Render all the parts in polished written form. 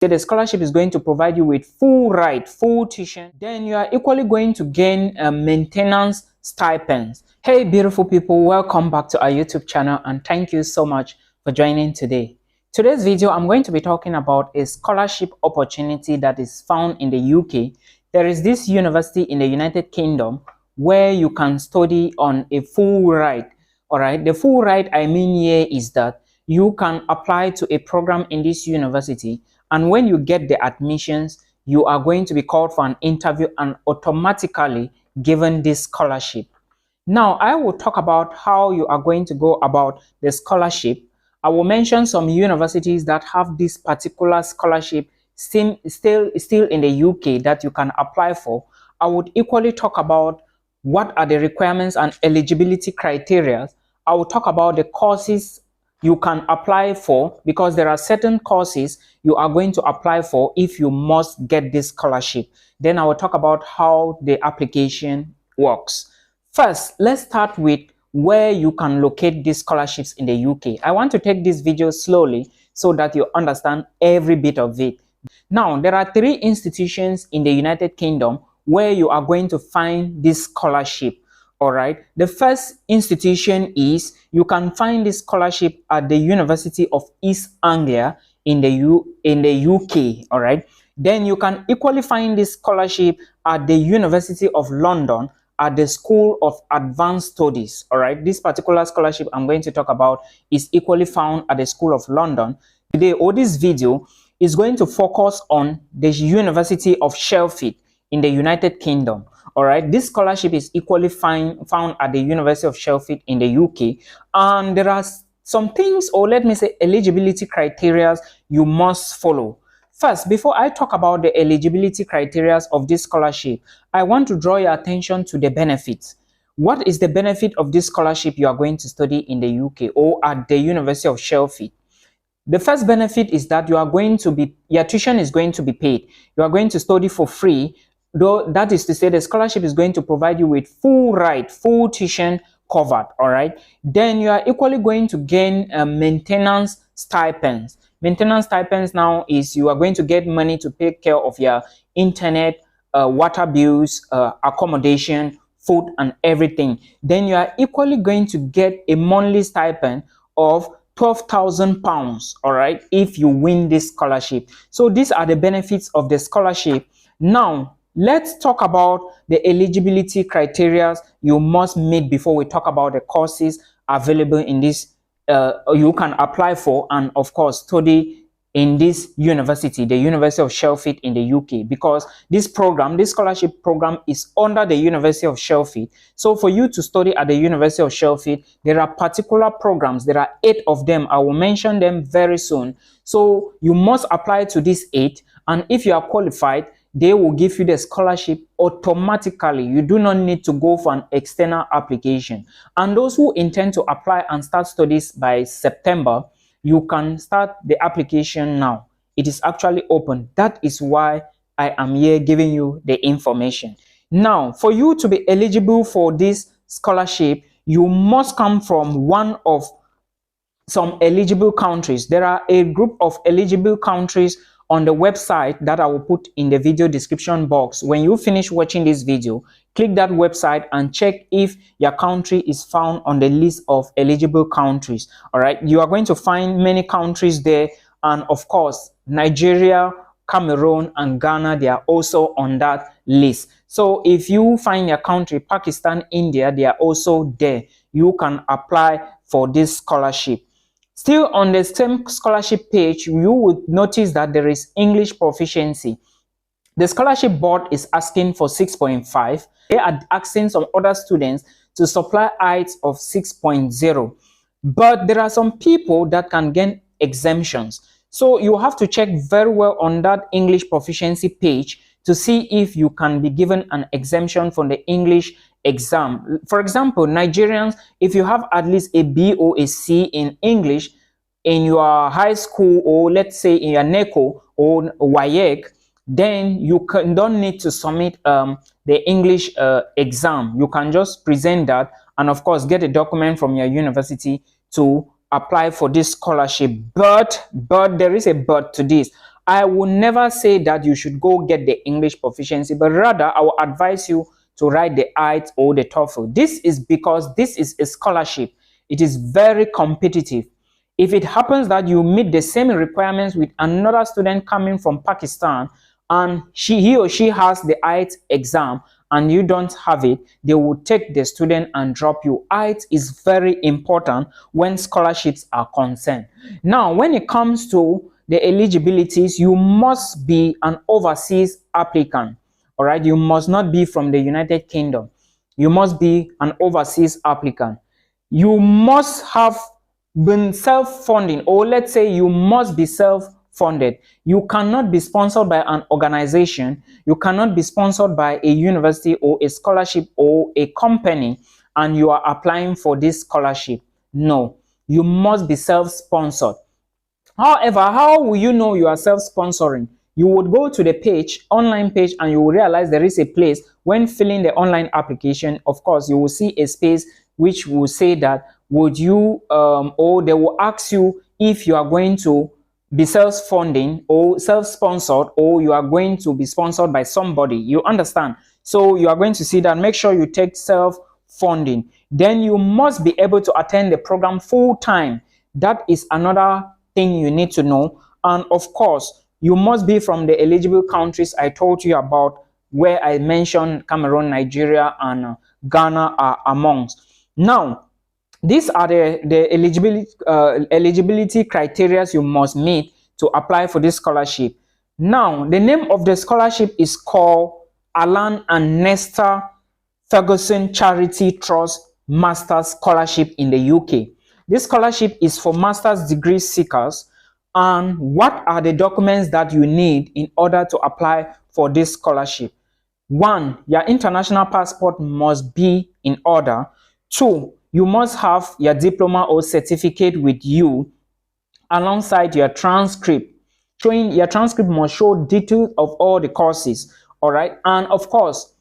The scholarship is going to provide you with full tuition. Then you are equally going to gain maintenance stipends. Hey beautiful people, welcome back to our YouTube channel and thank you so much for joining today. Today's video, I'm going to be talking about a scholarship opportunity that is found in the UK. There is this university in the United Kingdom where you can study on a full ride. All right, the full ride I mean here is that you can apply to a program in this university, and when you get the admissions, you are going to be called for an interview and automatically given this scholarship. Now, I will talk about how you are going to go about the scholarship. I will mention some universities that have this particular scholarship still in the UK that you can apply for. I would equally talk about what are the requirements and eligibility criteria. I will talk about the courses you can apply for, because there are certain courses you are going to apply for if you must get this scholarship. Then I will talk about how the application works. First, let's start with where you can locate these scholarships in the UK. I want to take this video slowly so that you understand every bit of it. Now, there are 3 institutions in the United Kingdom where you are going to find this scholarship. All right, the first institution is you can find this scholarship at the University of East Anglia in the UK. All right, then you can equally find this scholarship at the University of London at the School of Advanced Studies. All right, this particular scholarship I'm going to talk about is equally found at the School of London. Today, or this video is going to focus on the University of Sheffield in the United Kingdom. All right, this scholarship is equally found at the University of Sheffield in the UK, and there are some things, or let me say eligibility criteria you must follow. First, before I talk about the eligibility criteria of this scholarship, I want to draw your attention to the benefits. What is the benefit of this scholarship you are going to study in the UK or at the University of Sheffield? The first benefit is that your tuition is going to be paid. You are going to study for free. Though that is to say, the scholarship is going to provide you with full tuition covered. All right, then you are equally going to gain maintenance stipends. Maintenance stipends now is you are going to get money to take care of your internet, water bills, accommodation, food and everything. Then you are equally going to get a monthly stipend of £12,000. all right, if you win this scholarship. So these are the benefits of the scholarship. Now let's talk about the eligibility criteria you must meet before we talk about the courses available in this you can apply for and of course study in this university, the University of Sheffield in the UK, because this scholarship program is under the University of Sheffield. So for you to study at the University of Sheffield, there are particular programs. There are 8 of them. I will mention them very soon. So you must apply to these 8, and if you are qualified, they will give you the scholarship automatically. You do not need to go for an external application. And those who intend to apply and start studies by September, you can start the application now. It is actually open. That is why I am here giving you the information. Now, for you to be eligible for this scholarship, you must come from one of some eligible countries. There are a group of eligible countries on the website that I will put in the video description box. When you finish watching this video, click that website and check if your country is found on the list of eligible countries. All right, you are going to find many countries there, and of course Nigeria, Cameroon and Ghana, they are also on that list. So if you find your country, Pakistan, India, they are also there. You can apply for this scholarship. Still on the same scholarship page, you would notice that there is English proficiency. The scholarship board is asking for 6.5. They are asking some other students to supply heights of 6.0. But there are some people that can gain exemptions. So you have to check very well on that English proficiency page to see if you can be given an exemption from the English exam. For example, Nigerians, if you have at least a B or a C in English in your high school, or let's say in your NECO or WAEC, then you don't need to submit the English exam. You can just present that and of course get a document from your university to apply for this scholarship. But there is a but to this. I will never say that you should go get the English proficiency, but rather I will advise you to write the IELTS or the TOEFL. This is because this is a scholarship. It is very competitive. If it happens that you meet the same requirements with another student coming from Pakistan, and he or she has the IELTS exam and you don't have it, they will take the student and drop you. IELTS is very important when scholarships are concerned. Now, when it comes to the eligibilities, you must be an overseas applicant. All right, you must not be from the United Kingdom. You must be an overseas applicant. You must have been self-funding, or let's say you must be self-funded. You cannot be sponsored by an organization. You cannot be sponsored by a university or a scholarship or a company, and you are applying for this scholarship. No, you must be self-sponsored. However, how will you know you are self-sponsoring? You would go to the page, online page, and you will realize there is a place when filling the online application. Of course, you will see a space which will say that would you or they will ask you if you are going to be self-funding or self-sponsored, or you are going to be sponsored by somebody. You understand? So you are going to see that. Make sure you take self-funding. Then you must be able to attend the program full-time. That is another thing you need to know. And of course, you must be from the eligible countries I told you about, where I mentioned Cameroon, Nigeria, and Ghana are amongst. Now, these are the eligibility criteria you must meet to apply for this scholarship. Now, the name of the scholarship is called Allan and Nesta Ferguson Charity Trust Master's Scholarship in the UK. This scholarship is for master's degree seekers. And what are the documents that you need in order to apply for this scholarship? 1, your international passport must be in order. 2, you must have your diploma or certificate with you alongside your transcript. Your transcript must show details of all the courses. All right. And of course,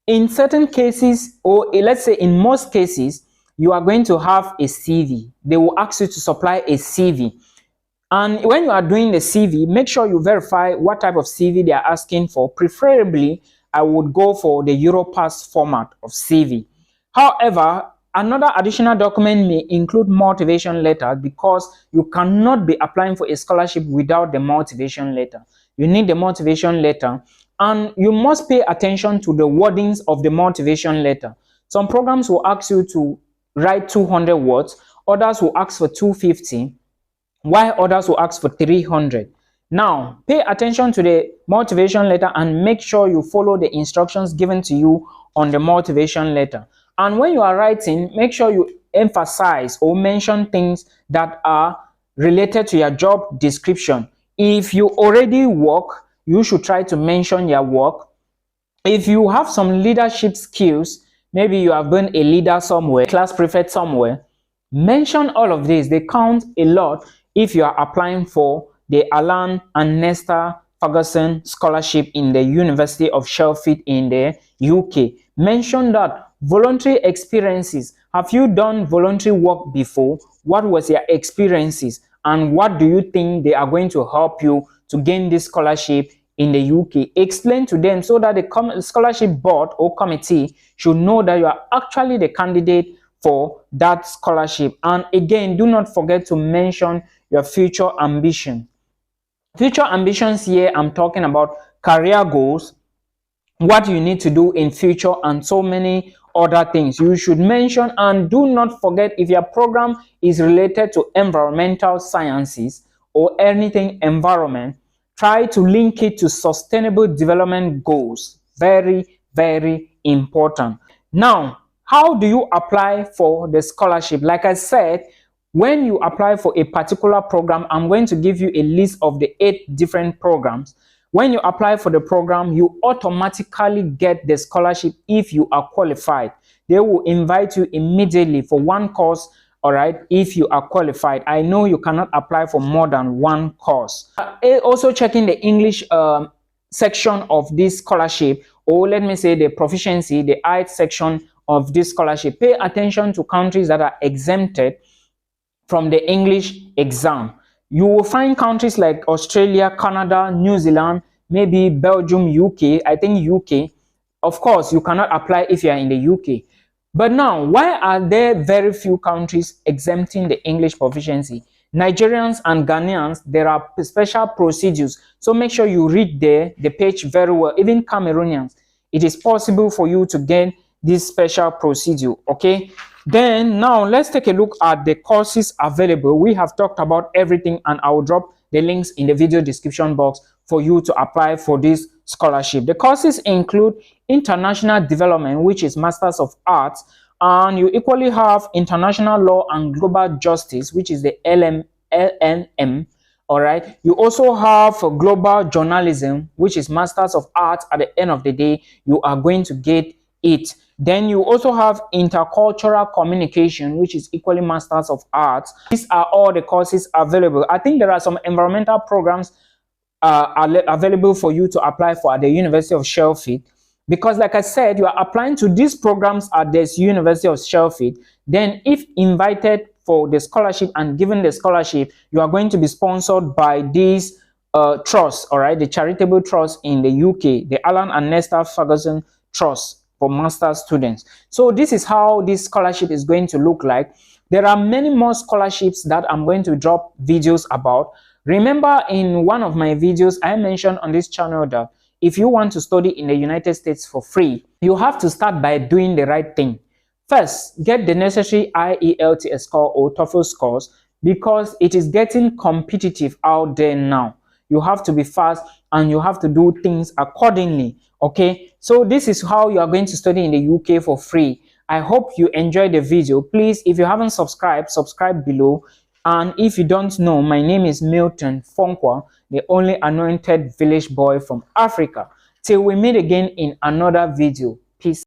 in certain cases, or let's say in most cases, you are going to have a CV. They will ask you to supply a CV. And when you are doing the CV, make sure you verify what type of CV they are asking for. Preferably, I would go for the Europass format of CV. However, another additional document may include motivation letter, because you cannot be applying for a scholarship without the motivation letter. You need the motivation letter, and you must pay attention to the wordings of the motivation letter. Some programs will ask you to write 200 words, others will ask for 250, while others will ask for 300. Now, pay attention to the motivation letter and make sure you follow the instructions given to you on the motivation letter. And when you are writing, make sure you emphasize or mention things that are related to your job description. If you already work, you should try to mention your work. If you have some leadership skills, maybe you have been a leader somewhere, class prefect somewhere, mention all of these. They count a lot if you are applying for the Allan and Nesta Ferguson Scholarship in the University of Sheffield in the UK. Mention that. Voluntary experiences. Have you done voluntary work before? What was your experiences? And what do you think they are going to help you to gain this scholarship in the UK? Explain to them so that the scholarship board or committee should know that you are actually the candidate for that scholarship. And again, do not forget to mention your future ambition. Future ambitions here, I'm talking about career goals, what you need to do in future, and so many other things you should mention. And do not forget, if your program is related to environmental sciences or anything environment, try to link it to sustainable development goals. Very, very important. Now, how do you apply for the scholarship? Like I said, when you apply for a particular program, I'm going to give you a list of the 8 different programs. When you apply for the program, you automatically get the scholarship if you are qualified. They will invite you immediately for one course, all right, if you are qualified. I know you cannot apply for more than one course. Also checking the English section of this scholarship, or let me say the proficiency, the IELTS section of this scholarship. Pay attention to countries that are exempted from the English exam. You will find countries like Australia, Canada, New Zealand, maybe Belgium, UK. I think UK. Of course, you cannot apply if you are in the UK. But now, why are there very few countries exempting the English proficiency? Nigerians and Ghanaians, there are special procedures. So make sure you read the page very well. Even Cameroonians, it is possible for you to get this special procedure, okay? Then now let's take a look at the courses available. We have talked about everything, and I will drop the links in the video description box for you to apply for this scholarship. The courses include International Development, which is Masters of Arts, and you equally have International Law and Global Justice, which is the LNM. All right. You also have Global Journalism, which is Masters of Arts. At the end of the day, you are going to get it. Then you also have Intercultural Communication, which is equally Masters of Arts. These are all the courses available. I think there are some environmental programs available for you to apply for at the University of Sheffield, because like I said, you are applying to these programs at this University of Sheffield. Then if invited for the scholarship and given the scholarship, you are going to be sponsored by these trusts, all right, the charitable trust in the UK, the Allan and Nesta Ferguson Trust for master's students. So this is how this scholarship is going to look like. There are many more scholarships that I'm going to drop videos about. Remember, in one of my videos, I mentioned on this channel that if you want to study in the United States for free, you have to start by doing the right thing. First, get the necessary IELTS score or TOEFL scores, because it is getting competitive out there now. You have to be fast and you have to do things accordingly. Okay, so this is how you are going to study in the UK for free. I hope you enjoyed the video. Please, if you haven't subscribed, subscribe below. And if you don't know, my name is Milton Fonkwa, the only anointed village boy from Africa. Till we meet again in another video. Peace.